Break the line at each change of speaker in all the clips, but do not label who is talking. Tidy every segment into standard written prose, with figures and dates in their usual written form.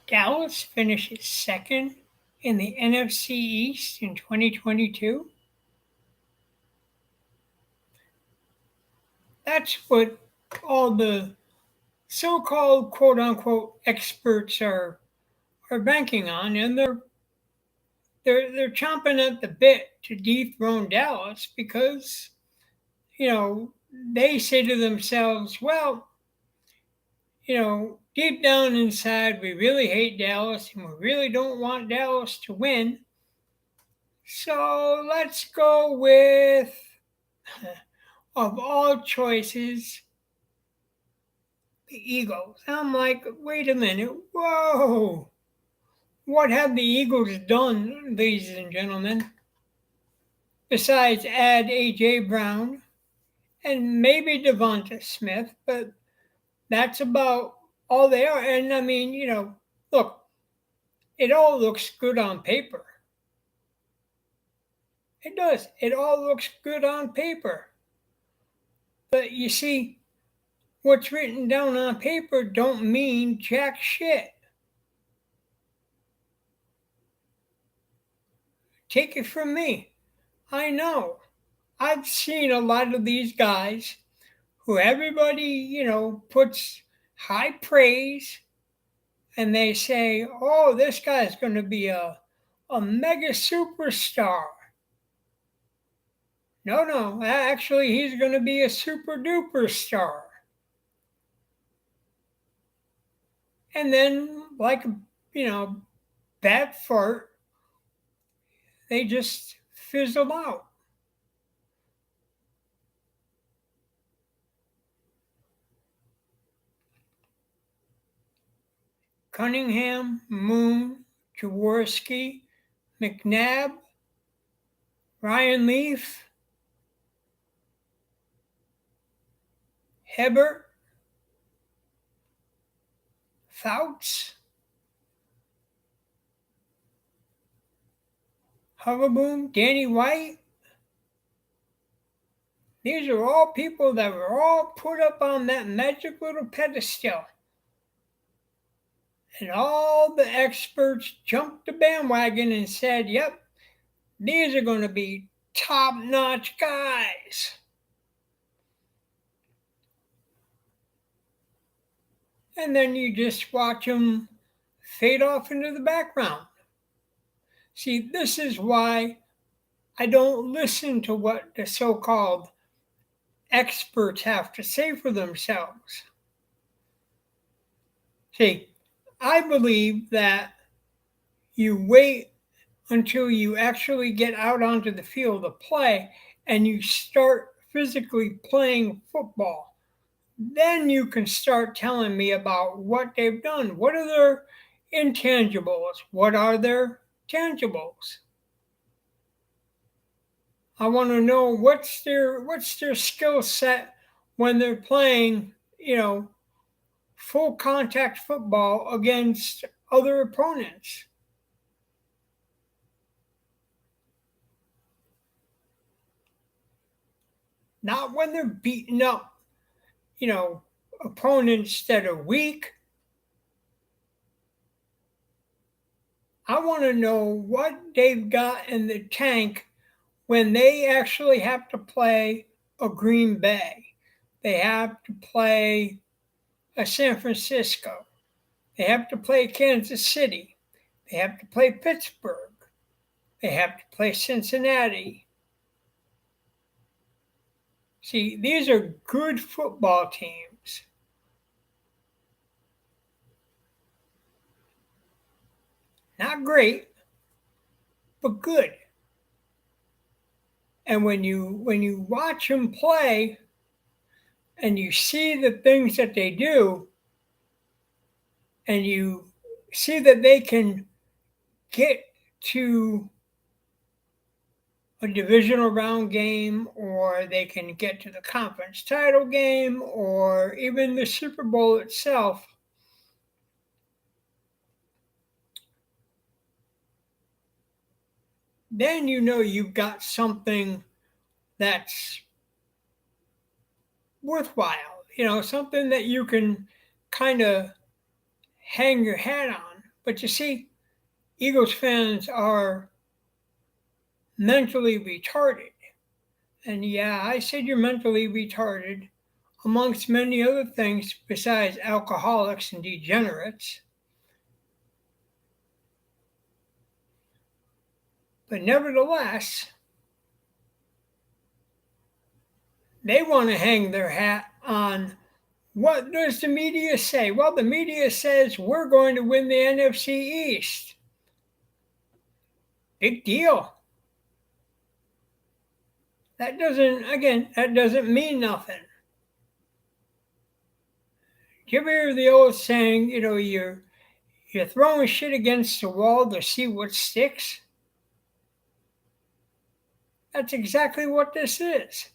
Dallas finishes second in the NFC East in 2022. That's what all the so-called quote unquote experts are banking on, and they're chomping at the bit to dethrone Dallas because they say to themselves, well, deep down inside, we really hate Dallas and we really don't want Dallas to win. So let's go with, of all choices, the Eagles. I'm like, wait a minute, whoa. What have the Eagles done, ladies and gentlemen, besides add A.J. Brown and maybe Devonta Smith? But that's about all they are. And I mean, look, it all looks good on paper. It does. It all looks good on paper. But you see, what's written down on paper don't mean jack shit. Take it from me. I know. I've seen a lot of these guys who everybody, puts high praise and they say, oh, this guy's going to be a mega superstar. No, actually, he's going to be a super duper star. And then, like, bad fart, they just fizzle out. Cunningham, Moon, Jaworski, McNabb, Ryan Leaf, Hebert, Fouts, Huggaboom, Danny White. These are all people that were all put up on that magic little pedestal. And all the experts jumped the bandwagon and said, yep, these are going to be top-notch guys. And then you just watch them fade off into the background. See, this is why I don't listen to what the so-called experts have to say for themselves. See, I believe that you wait until you actually get out onto the field of play and you start physically playing football. Then you can start telling me about what they've done. What are their intangibles? What are their tangibles? I want to know what's their skill set when they're playing, full contact football against other opponents. Not when they're beating up, opponents that are weak. I want to know what they've got in the tank when they actually have to play a Green Bay. They have to play a San Francisco. They have to play Kansas City. They have to play Pittsburgh. They have to play Cincinnati. See, these are good football teams. Not great, but good. And when you watch them play and you see the things that they do and you see that they can get to a divisional round game or they can get to the conference title game or even the Super Bowl itself, then you've got something that's worthwhile, something that you can kind of hang your hat on. But you see, Eagles fans are mentally retarded. And yeah, I said you're mentally retarded, amongst many other things besides alcoholics and degenerates. But nevertheless, they want to hang their hat on what does the media say? Well, the media says we're going to win the NFC East. Big deal. That doesn't mean nothing. Do you ever hear the old saying, you're throwing shit against the wall to see what sticks? That's exactly what this is.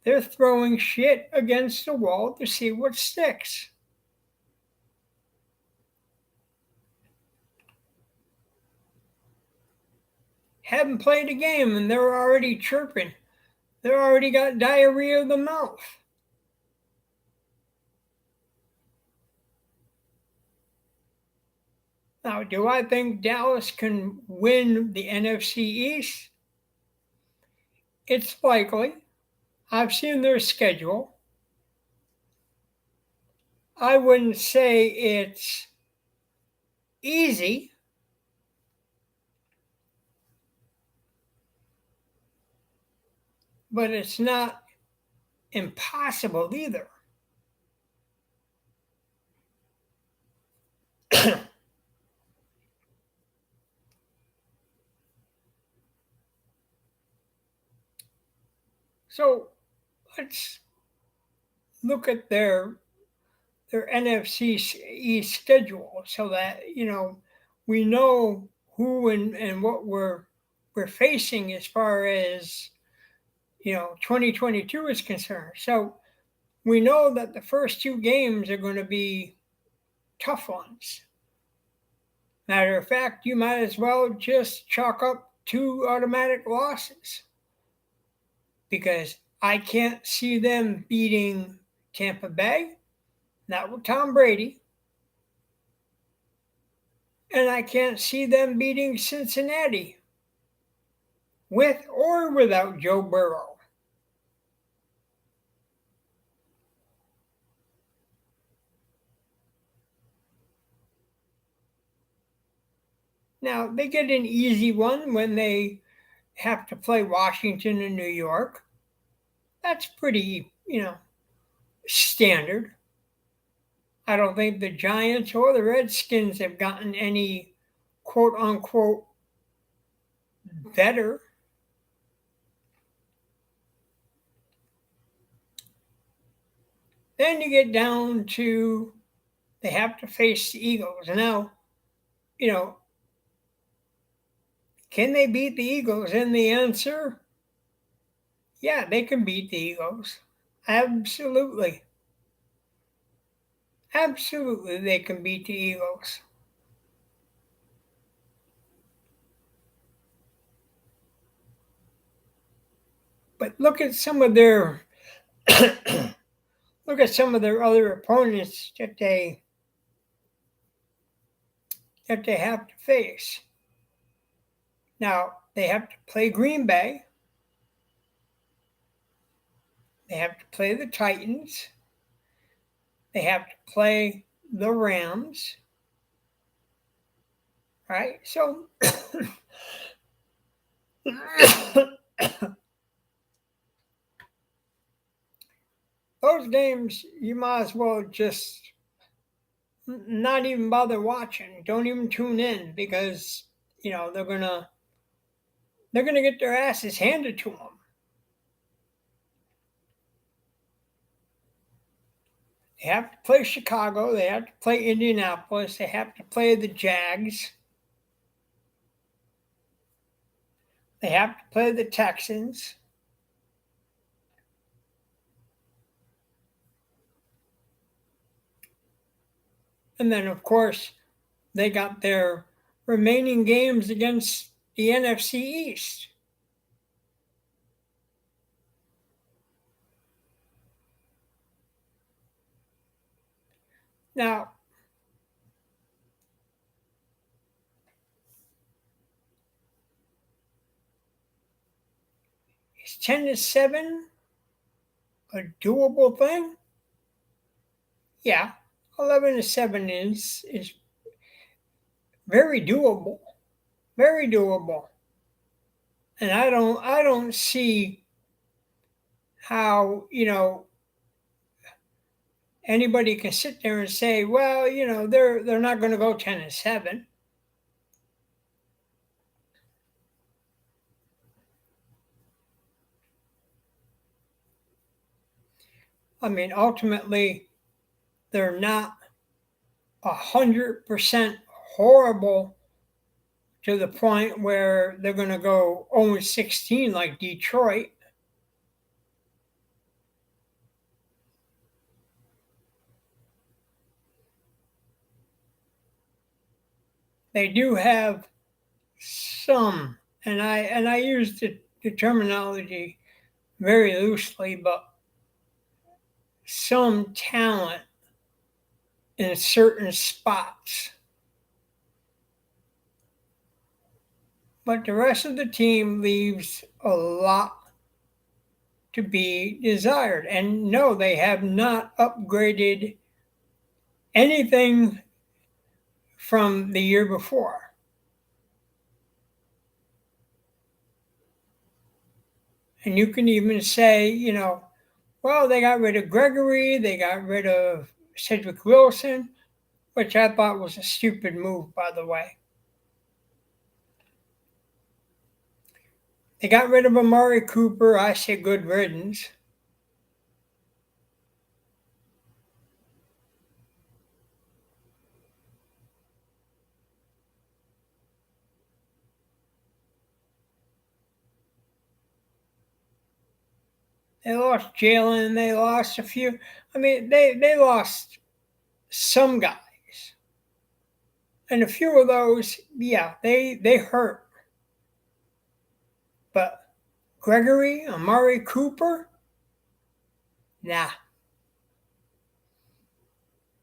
They're throwing shit against the wall to see what sticks. Haven't played a game and they're already chirping. They're already got diarrhea of the mouth. Now, do I think Dallas can win the NFC East? It's likely. I've seen their schedule. I wouldn't say it's easy, but it's not impossible either. So let's look at their NFC East schedule so that we know who and what we're facing as far as 2022 is concerned. So we know that the first two games are going to be tough ones. Matter of fact, you might as well just chalk up two automatic losses because I can't see them beating Tampa Bay, not with Tom Brady, and I can't see them beating Cincinnati with or without Joe Burrow. Now, they get an easy one when they have to play Washington and New York. That's pretty, standard. I don't think the Giants or the Redskins have gotten any quote unquote better. Then you get down to they have to face the Eagles. Now, you know, can they beat the Eagles? And the answer, yeah, they can beat the Eagles. Absolutely. Absolutely, they can beat the Eagles. But look at some of their other opponents that they have to face. Now they have to play Green Bay. They have to play the Titans. They have to play the Rams. Right? So those games you might as well just not even bother watching. Don't even tune in because they're gonna get their asses handed to them. They have to play Chicago. They have to play Indianapolis. They have to play the Jags. They have to play the Texans. And then, of course, they got their remaining games against the NFC East. Now, Is 10-7 a doable thing? Yeah, 11-7 is very doable, very doable. And I don't see how anybody can sit there and say, well, they're not going to go 10-7. I mean, ultimately, they're not 100% horrible to the point where they're going to go 0-16 like Detroit. They do have some, and I use the terminology very loosely, but some talent in certain spots. But the rest of the team leaves a lot to be desired. And no, they have not upgraded anything from the year before. And you can even say, well, they got rid of Gregory, they got rid of Cedric Wilson, which I thought was a stupid move, by the way. They got rid of Amari Cooper. I say good riddance. They lost Jalen. They lost a few. I mean, they lost some guys. And a few of those, yeah, they hurt. But Gregory, Amari Cooper, nah.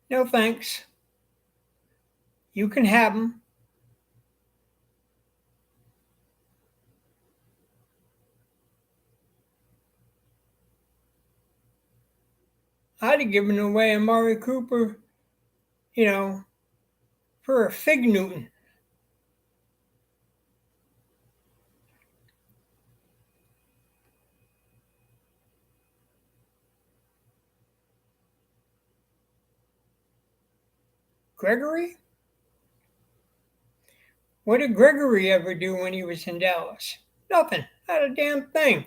No thanks. You can have them. I'd have given away Amari Cooper, you know, for a Fig Newton. Gregory? What did Gregory ever do when he was in Dallas? Nothing. Not a damn thing.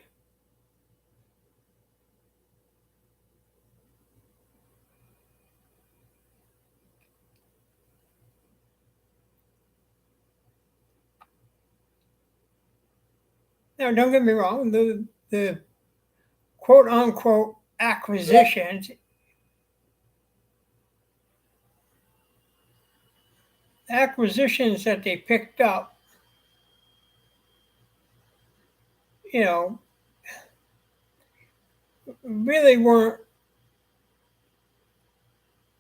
Now, don't get me wrong, the quote unquote acquisitions that they picked up, you know, really weren't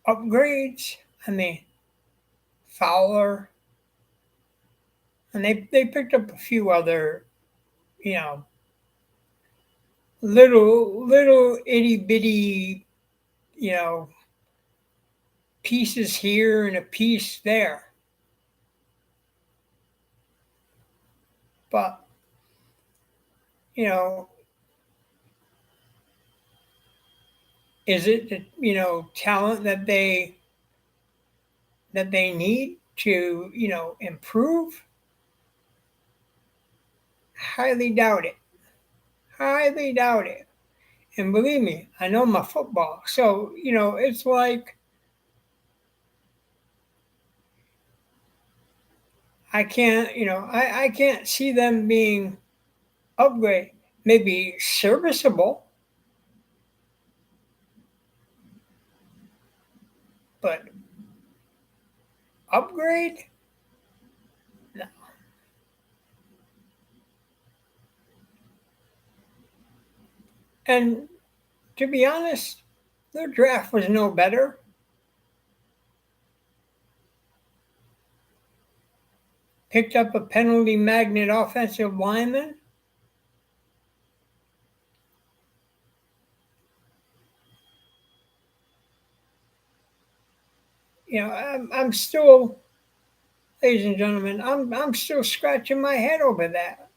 upgrades. I mean, Fowler, and they picked up a few other, you know, little itty bitty, you know, pieces here and a piece there. But, you know, is it the, talent that they need to, improve? Highly doubt it. Highly doubt it. And believe me, I know my football. So, it's like I can't, I can't see them being upgrade. Maybe serviceable, but upgrade? No. And to be honest, their draft was no better. Picked up a penalty magnet offensive lineman. I'm still, ladies and gentlemen, I'm still scratching my head over that.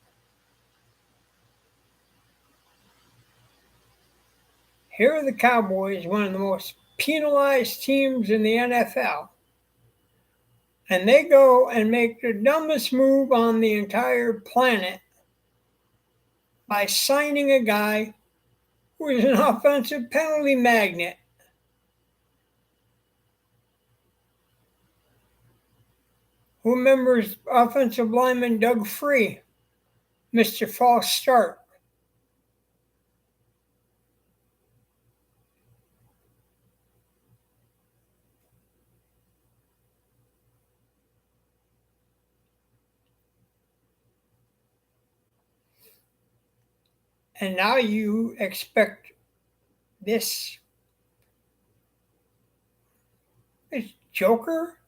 Here are the Cowboys, one of the most penalized teams in the NFL, and they go and make the dumbest move on the entire planet by signing a guy who is an offensive penalty magnet. Who remembers offensive lineman Doug Free, Mr. False Start? And now you expect this joker,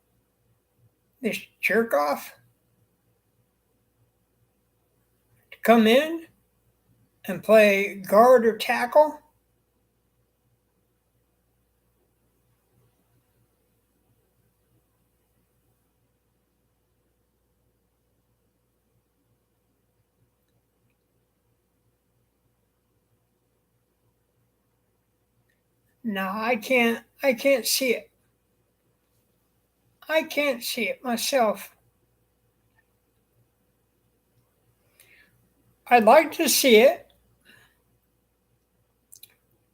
this jerk off, to come in and play guard or tackle? No, I can't see it. I can't see it myself. I'd like to see it.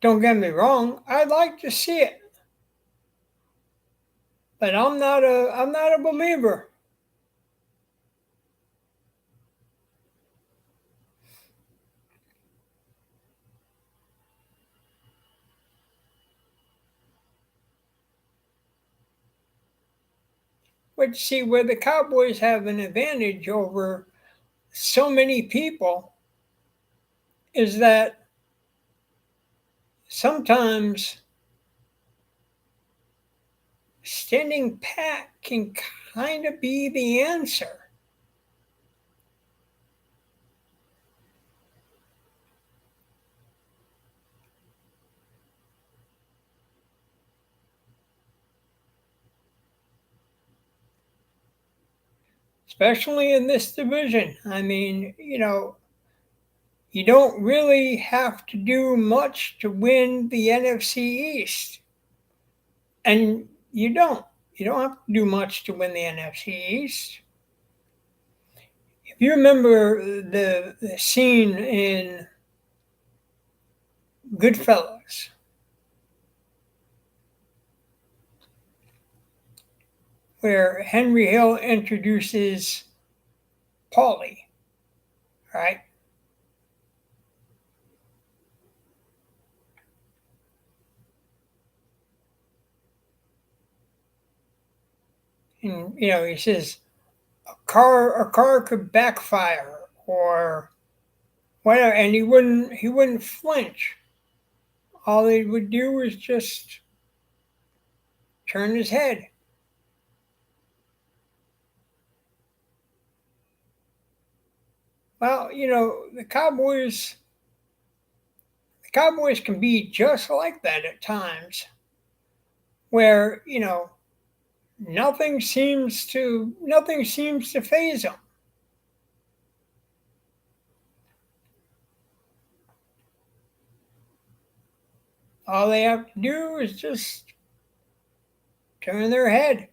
Don't get me wrong, I'd like to see it. But I'm not a believer. But see, where the Cowboys have an advantage over so many people is that sometimes standing pat can kind of be the answer. Especially in this division. I mean, you don't really have to do much to win the NFC East. And you don't. You don't have to do much to win the NFC East. If you remember the scene in Goodfellas, where Henry Hill introduces Paulie, right? And he says a car could backfire or whatever, and he wouldn't flinch. All he would do was just turn his head. Well, the Cowboys can be just like that at times, where nothing seems to phase them. All they have to do is just turn their head.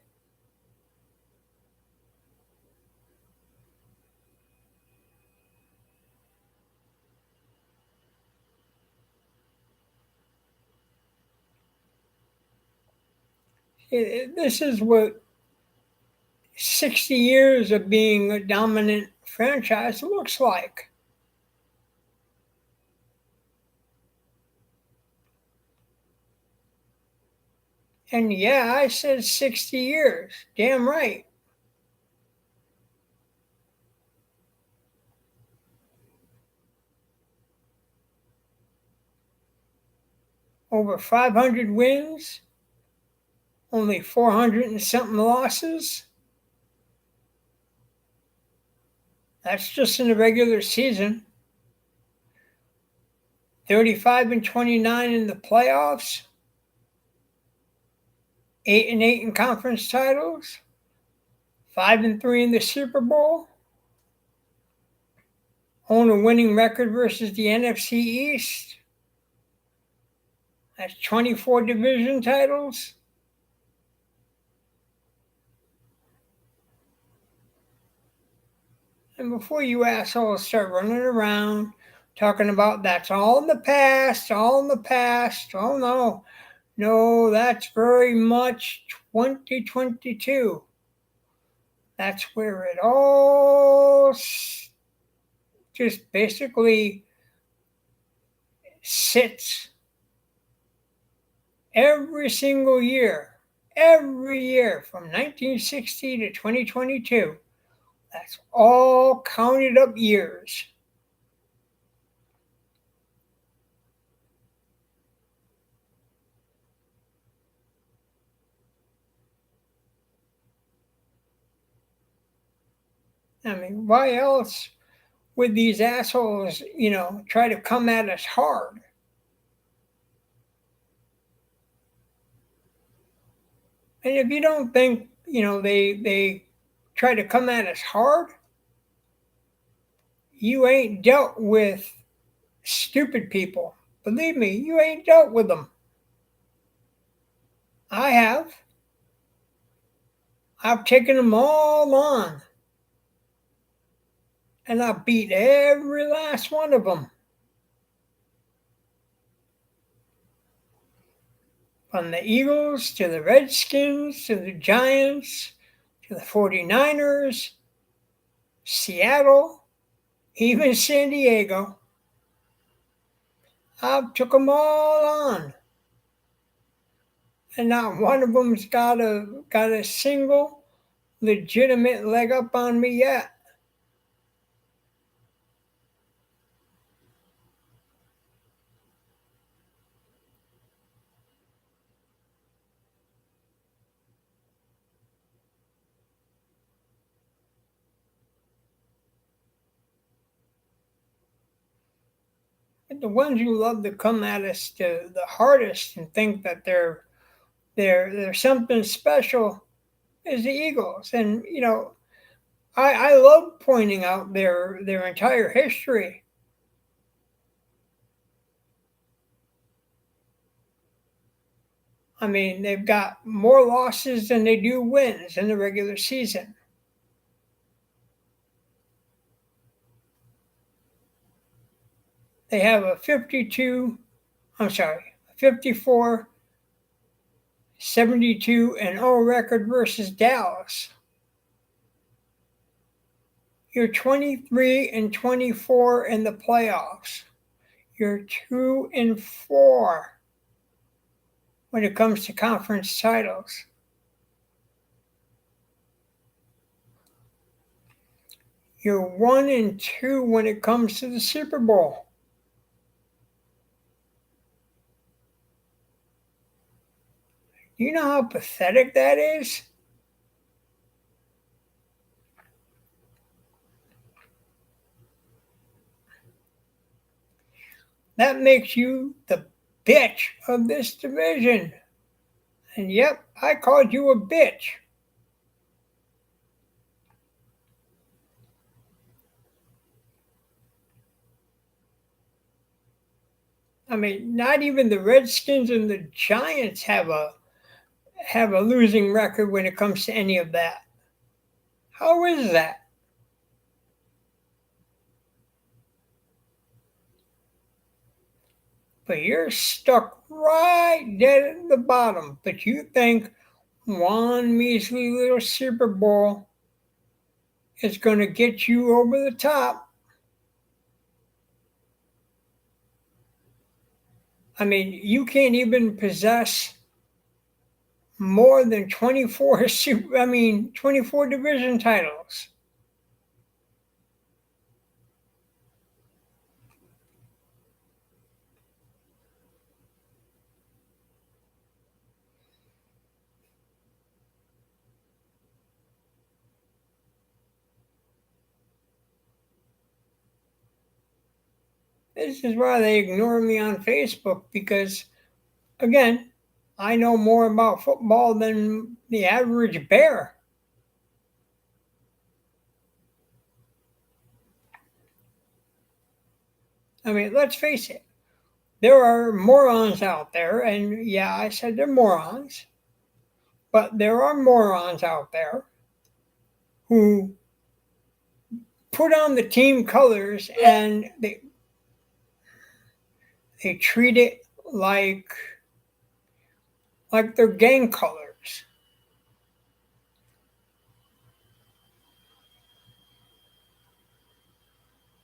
This is what 60 years of being a dominant franchise looks like. And yeah, I said 60 years. Damn right. Over 500 wins, only 400 and something losses. That's just in the regular season. 35 and 29 in the playoffs. 8-8 in conference titles, 5-3 in the Super Bowl, own a winning record versus the NFC East. That's 24 division titles. And before you assholes start running around talking about that's all in the past, all in the past, oh no, no, that's very much 2022. That's where it all just basically sits every single year from 1960 to 2022. That's all counted up years. I mean, why else would these assholes, try to come at us hard? And if you don't think, they try to come at us hard, you ain't dealt with stupid people. Believe me, you ain't dealt with them. I have. I've taken them all on. And I beat every last one of them. From the Eagles to the Redskins to the Giants to the 49ers, Seattle, even San Diego. I've took them all on. And not one of them's got a single legitimate leg up on me yet. But the ones who love to come at us the hardest and think that they're something special is the Eagles. And I love pointing out their entire history. I mean, they've got more losses than they do wins in the regular season. They have a 54, 72-0 record versus Dallas. You're 23-24 in the playoffs. You're 2-4 when it comes to conference titles. You're 1-2 when it comes to the Super Bowl. You know how pathetic that is? That makes you the bitch of this division. And yep, I called you a bitch. I mean, not even the Redskins and the Giants have a losing record when it comes to any of that. How is that? But you're stuck right dead at the bottom. But you think one measly little Super Bowl is going to get you over the top. I mean, you can't even possess more than 24 24 division titles. This is why they ignore me on Facebook because, again, I know more about football than the average bear. I mean, let's face it, there are morons out there, and yeah, I said they're morons, but there are morons out there who put on the team colors and they treat it like their gang colors.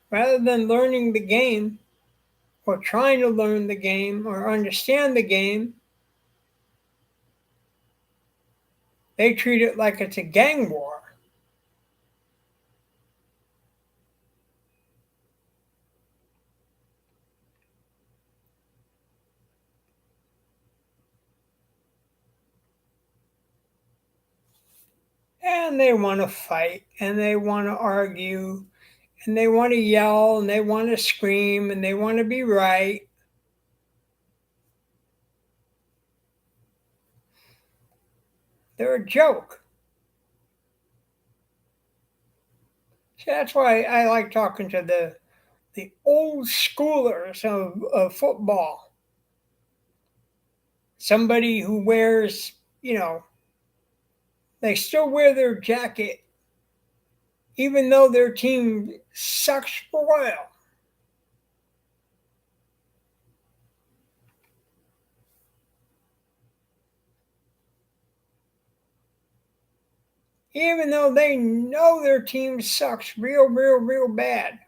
Rather than learning the game or trying to learn the game or understand the game, they treat it like it's a gang war. And they want to fight and they want to argue and they want to yell and they want to scream and they want to be right. They're a joke. So that's why I like talking to the old schoolers of football. Somebody who wears, they still wear their jacket even though their team sucks royal. Even though they know their team sucks real bad.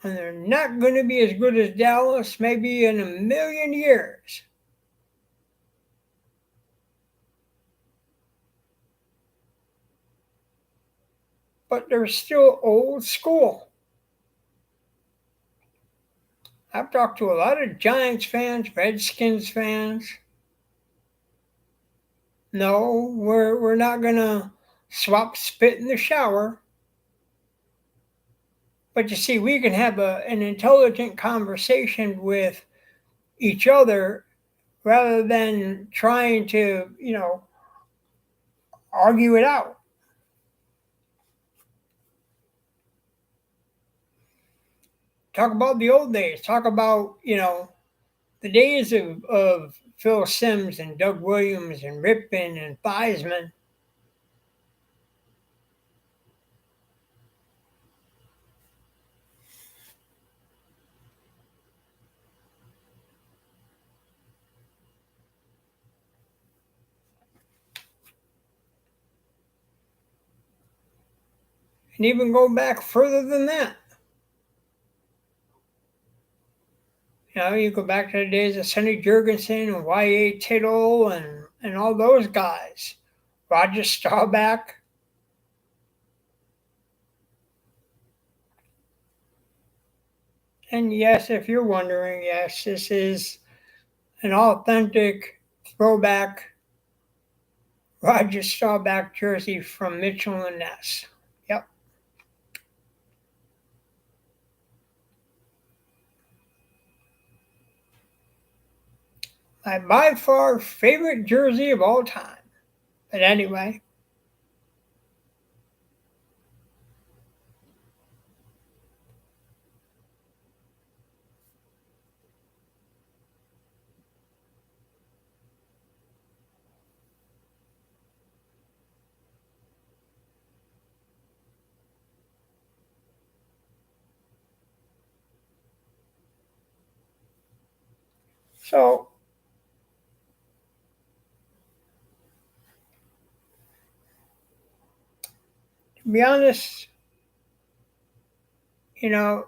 And they're not going to be as good as Dallas maybe in a million years. But they're still old school. I've talked to a lot of Giants fans, Redskins fans. No, we're not going to swap spit in the shower. But you see, we can have an intelligent conversation with each other rather than trying to, argue it out. Talk about the old days. Talk about, the days of Phil Simms and Doug Williams and Rippon and Theismann. And even go back further than that. You go back to the days of Sonny Jurgensen and Y.A. Tittle and all those guys. Roger Staubach. And yes, if you're wondering, yes, this is an authentic throwback Roger Staubach jersey from Mitchell and Ness. Yep. My by far favorite jersey of all time. But anyway. So, to be honest, you know,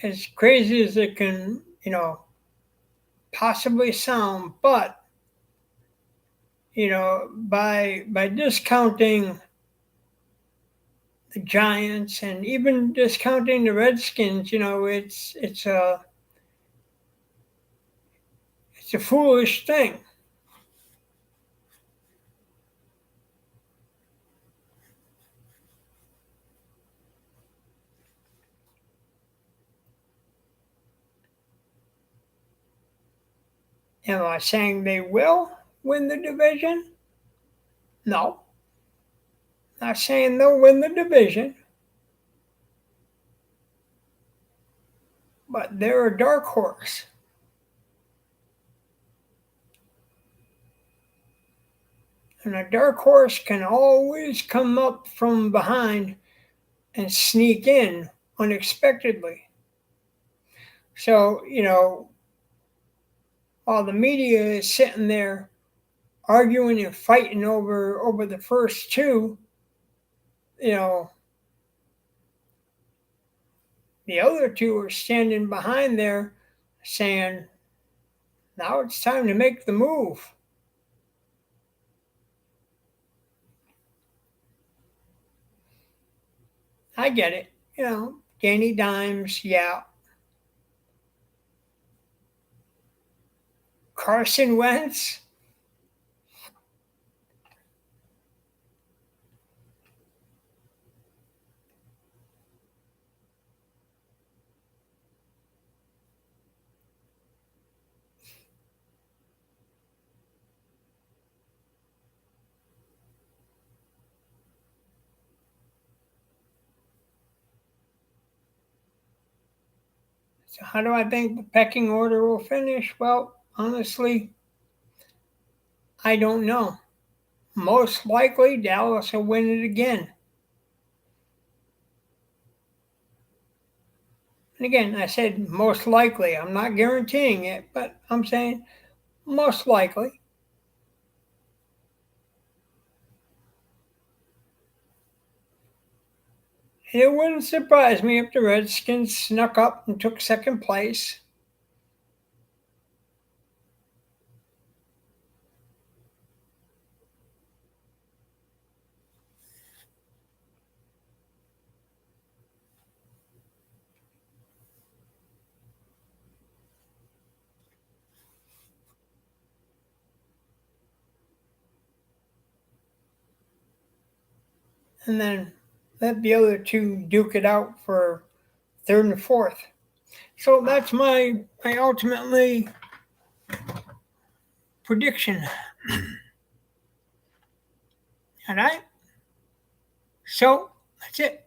as crazy as it can, possibly sound, but by discounting the Giants and even discounting the Redskins, it's a foolish thing. Am I saying they will win the division? No. Not saying they'll win the division, but they're a dark horse. And a dark horse can always come up from behind and sneak in unexpectedly. So, while the media is sitting there arguing and fighting over the first two, you know, the other two are standing behind there saying, now it's time to make the move. I get it. Danny Dimes, yeah. Carson Wentz, so how do I think the pecking order will finish? Well, honestly, I don't know. Most likely, Dallas will win it again. And again, I said most likely. I'm not guaranteeing it, but I'm saying most likely. And it wouldn't surprise me if the Redskins snuck up and took second place. And then let the other two duke it out for third and fourth. So that's my ultimately prediction. All right. So that's it.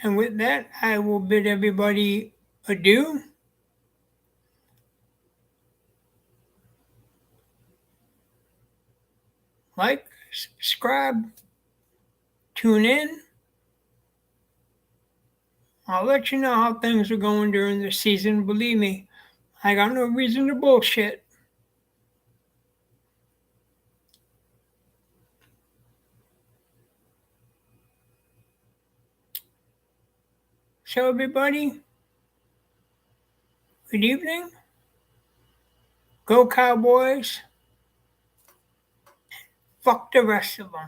And with that, I will bid everybody adieu. Like, subscribe, tune in. I'll let you know how things are going during the season. Believe me, I got no reason to bullshit. So, everybody, good evening. Go Cowboys. Fuck the rest of them.